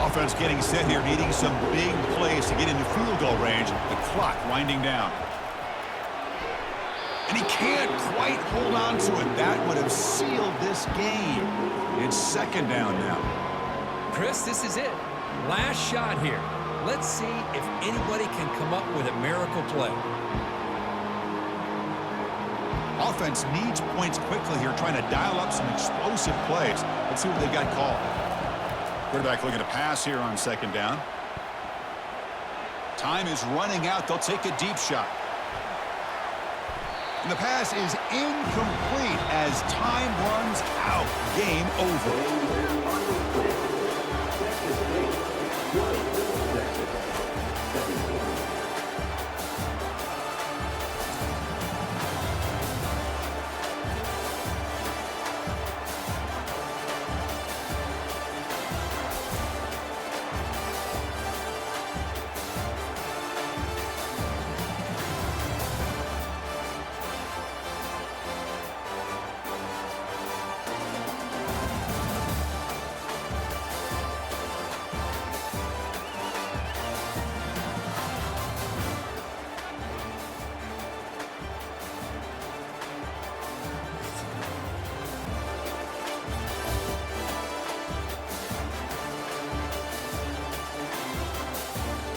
Offense getting set here, needing some big plays to get into field goal range. The clock winding down. And he can't quite hold on to it. That would have sealed this game. It's second down now. Chris, this is it. Last shot here. Let's see if anybody can come up with a miracle play. Offense needs points quickly here, trying to dial up some explosive plays. Let's see what they've got called. Quarterback looking to pass here on second down. Time is running out. They'll take a deep shot. And the pass is incomplete as time runs out. Game over.